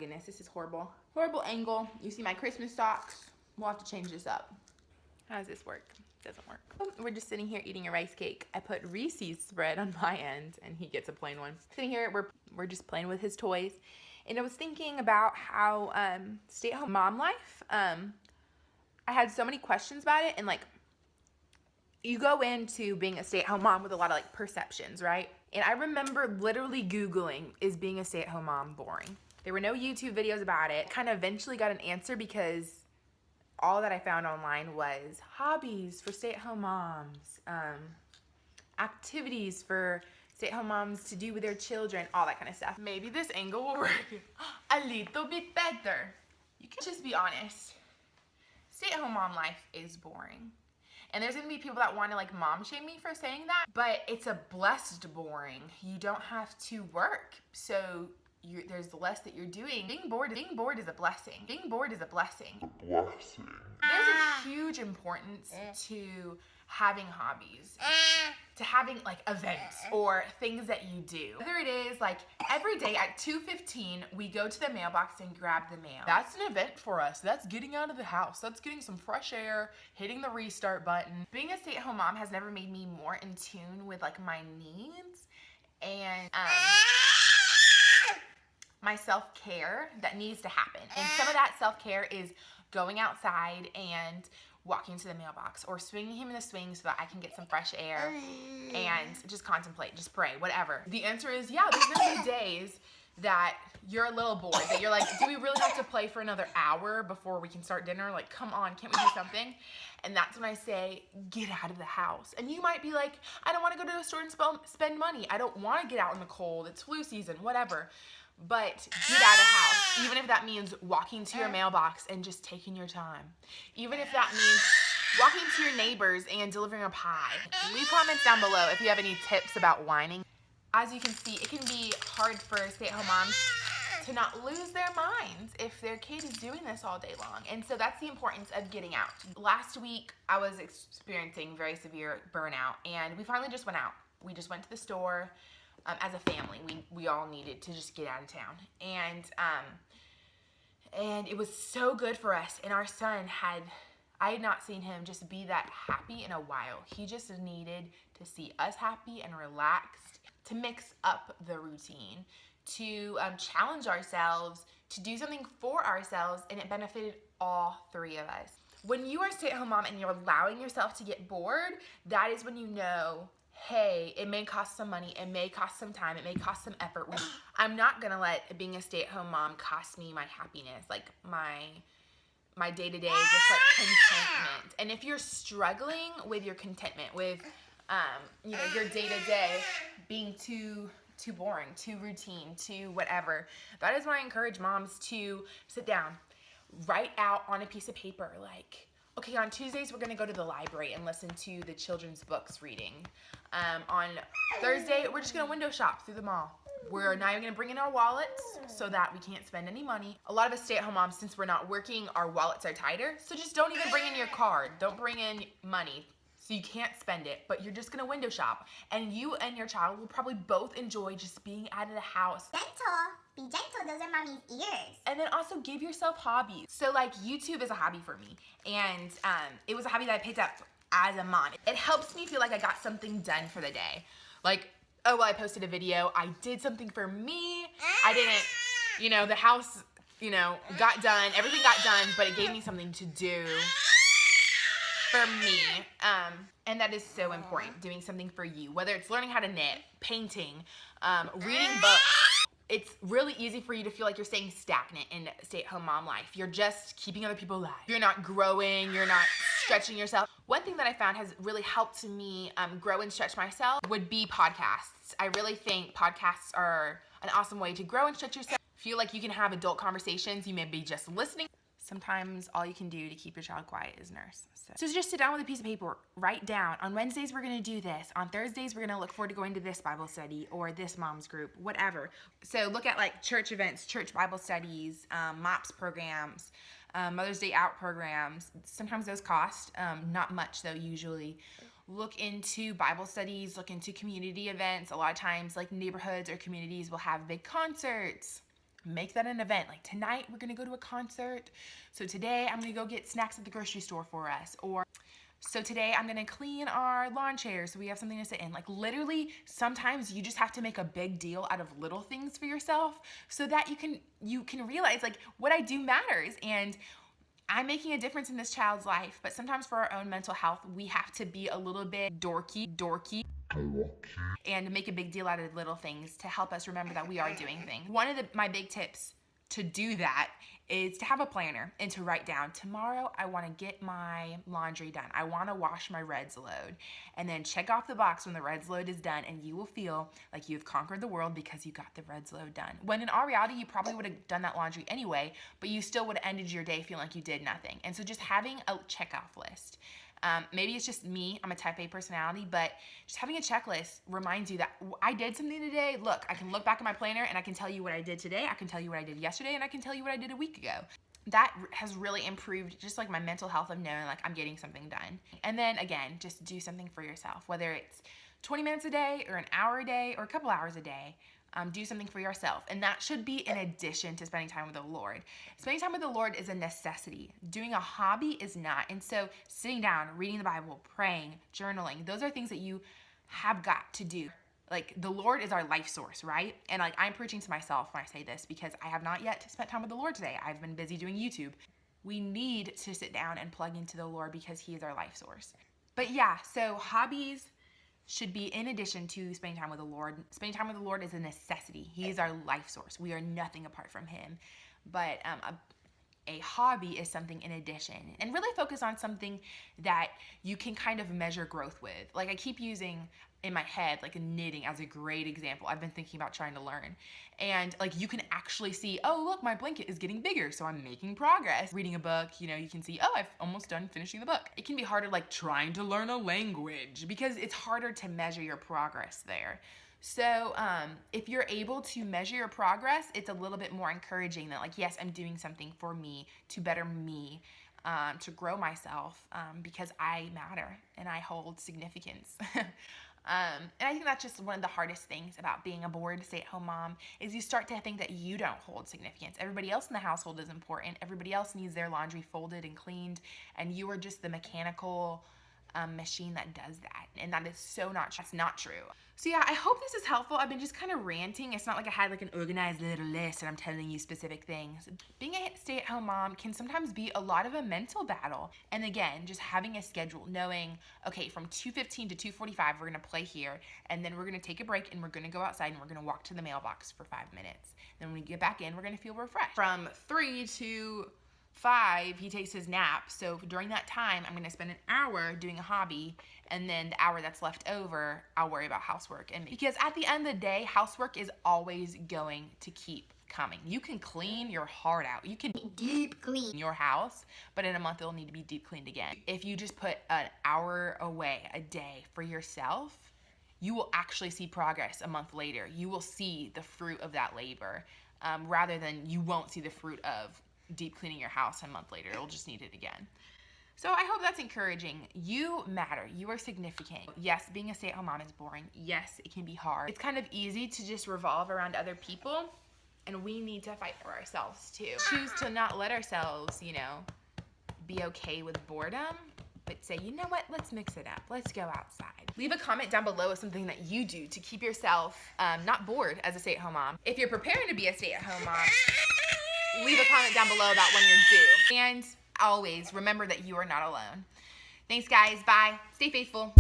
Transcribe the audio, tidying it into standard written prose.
goodness, this is horrible. Horrible angle. You see my Christmas socks? We'll have to change this up. How does this work? It doesn't work. We're just sitting here eating a rice cake. I put Reese's spread on my end and he gets a plain one. Sitting here, we're just playing with his toys. And I was thinking about how stay-at-home mom life, I had so many questions about it, and like, you go into being a stay-at-home mom with a lot of like perceptions, right? And I remember literally Googling, is being a stay-at-home mom boring? There were no YouTube videos about it. Kind of eventually got an answer because all that I found online was hobbies for stay-at-home moms, activities for stay-at-home moms to do with their children, all that kind of stuff. Maybe this angle will work a little bit better. You can just be honest. Stay-at-home mom life is boring. And there's gonna be people that wanna like mom shame me for saying that, but it's a blessed boring. You don't have to work, so there's less that you're doing. Being bored is a blessing. Being bored is a blessing. There's a huge importance to having hobbies, to having like events or things that you do. Whether it is like every day at 2:15, we go to the mailbox and grab the mail. That's an event for us. That's getting out of the house. That's getting some fresh air, hitting the restart button. Being a stay-at-home mom has never made me more in tune with like my needs and my self-care that needs to happen. And some of that self-care is going outside and walking to the mailbox or swinging him in the swing so that I can get some fresh air and just contemplate, just pray, whatever. The answer is, yeah, there's gonna be days that you're a little bored, that you're like, do we really have to play for another hour before we can start dinner? Like, come on, can't we do something? And that's when I say, get out of the house. And you might be like, I don't wanna go to a store and spend money. I don't wanna get out in the cold, it's flu season, whatever. But get out of the house, even if that means walking to your mailbox and just taking your time. Even if that means walking to your neighbors and delivering a pie. Leave comments down below if you have any tips about whining. As you can see, it can be hard for stay-at-home moms to not lose their minds if their kid is doing this all day long. And so that's the importance of getting out. Last week, I was experiencing very severe burnout, and we finally just went out. We just went to the store. As a family, we all needed to just get out of town, and it was so good for us. And our son I had not seen him just be that happy in a while. He just needed to see us happy and relaxed, to mix up the routine, to challenge ourselves, to do something for ourselves, and it benefited all three of us. When you are a stay-at-home mom and you're allowing yourself to get bored, that is when you know, hey, it may cost some money, it may cost some time, it may cost some effort. I'm not gonna let being a stay-at-home mom cost me my happiness, like my day-to-day, just like contentment. And if you're struggling with your contentment, with your day-to-day being too boring, too routine, too whatever, that is when I encourage moms to sit down, write out on a piece of paper, like, okay, on Tuesdays, we're gonna go to the library and listen to the children's books reading. On Thursday, we're just gonna window shop through the mall. We're not even gonna bring in our wallets so that we can't spend any money. A lot of us stay-at-home moms, since we're not working, our wallets are tighter. So just don't even bring in your card. Don't bring in money. So you can't spend it, but you're just gonna window shop. And you and your child will probably both enjoy just being out of the house. Be gentle, those are mommy's ears. And then also give yourself hobbies. So like YouTube is a hobby for me. And it was a hobby that I picked up as a mom. It helps me feel like I got something done for the day. Like, oh, well, I posted a video, I did something for me. I didn't, the house, got done, everything got done, but it gave me something to do for me. And that is so important, doing something for you, whether it's learning how to knit, painting, reading books. It's really easy for you to feel like you're staying stagnant in stay-at-home mom life. You're just keeping other people alive. You're not growing, you're not stretching yourself. One thing that I found has really helped me grow and stretch myself would be podcasts. I really think podcasts are an awesome way to grow and stretch yourself. Feel like you can have adult conversations. You may be just listening. Sometimes all you can do to keep your child quiet is nurse. So just sit down with a piece of paper, write down, on Wednesdays we're gonna do this, on Thursdays we're gonna look forward to going to this Bible study or this mom's group, whatever. So look at like church events, church Bible studies, MOPS programs, Mother's Day Out programs. Sometimes those cost, not much though usually. Look into Bible studies, look into community events. A lot of times like neighborhoods or communities will have big concerts, Make that an event. Like tonight we're gonna go to a concert. So today I'm gonna go get snacks at the grocery store for us. Or so today I'm gonna clean our lawn chairs so we have something to sit in. Like literally, sometimes you just have to make a big deal out of little things for yourself so that you can realize like what I do matters. And I'm making a difference in this child's life, but sometimes for our own mental health, we have to be a little bit dorky, and make a big deal out of little things to help us remember that we are doing things. One of my big tips to do that is to have a planner and to write down, tomorrow I want to get my laundry done. I want to wash my Reds load. And then check off the box when the Reds load is done, and you will feel like you've conquered the world because you got the Reds load done. When in all reality, you probably would have done that laundry anyway, but you still would have ended your day feeling like you did nothing. And so just having a checkoff list. Maybe it's just me, I'm a type A personality, but just having a checklist reminds you that I did something today. Look, I can look back at my planner and I can tell you what I did today, I can tell you what I did yesterday, and I can tell you what I did a week ago. That has really improved just like my mental health of knowing like I'm getting something done. And then again, just do something for yourself, whether it's 20 minutes a day or an hour a day or a couple hours a day. Do something for yourself. And that should be in addition to spending time with the Lord. Spending time with the Lord is a necessity. Doing a hobby is not. And so sitting down, reading the Bible, praying, journaling, those are things that you have got to do. Like the Lord is our life source, right? And like I'm preaching to myself when I say this because I have not yet spent time with the Lord today. I've been busy doing YouTube. We need to sit down and plug into the Lord because he is our life source. But yeah, so hobbies should be in addition to spending time with the Lord. Spending time with the Lord is a necessity. He is our life source. We are nothing apart from him. But a hobby is something in addition. And really focus on something that you can kind of measure growth with. Like I keep using in my head like knitting as a great example. I've been thinking about trying to learn. And like you can actually see, oh look, my blanket is getting bigger, so I'm making progress. Reading a book, you know, you can see, oh, I've almost done finishing the book. It can be harder like trying to learn a language because it's harder to measure your progress there. So if you're able to measure your progress, it's a little bit more encouraging that like, yes, I'm doing something for me, to better me, to grow myself, because I matter and I hold significance. And I think that's just one of the hardest things about being a bored stay-at-home mom is you start to think that you don't hold significance. Everybody else in the household is important. Everybody else needs their laundry folded and cleaned, and you are just the mechanical machine that does that. And that is so that's not true. So yeah, I hope this is helpful. I've been just kind of ranting. It's not like I had like an organized little list and I'm telling you specific things. Being a stay-at-home mom can sometimes be a lot of a mental battle. And again, just having a schedule, knowing, okay, from 2:15 to 2:45, we're gonna play here, and then we're gonna take a break and we're gonna go outside and we're gonna walk to the mailbox for 5 minutes. Then when we get back in, we're gonna feel refreshed. From 3 to 5, he takes his nap. So during that time, I'm gonna spend an hour doing a hobby, and then the hour that's left over, I'll worry about housework. And because at the end of the day, housework is always going to keep coming. You can clean your heart out. You can deep clean your house, but in a month it'll need to be deep cleaned again. If you just put an hour away a day for yourself, you will actually see progress a month later. You will see the fruit of that labor, rather than you won't see the fruit of deep cleaning your house a month later. You'll just need it again. So I hope that's encouraging. You matter. You are significant. Yes, being a stay-at-home mom is boring. Yes, it can be hard. It's kind of easy to just revolve around other people, and we need to fight for ourselves too. Choose to not let ourselves, be okay with boredom, but say, you know what, let's mix it up. Let's go outside. Leave a comment down below of something that you do to keep yourself not bored as a stay-at-home mom. If you're preparing to be a stay-at-home mom, leave a comment down below about when you're due. And always remember that you are not alone. Thanks guys, bye. Stay faithful.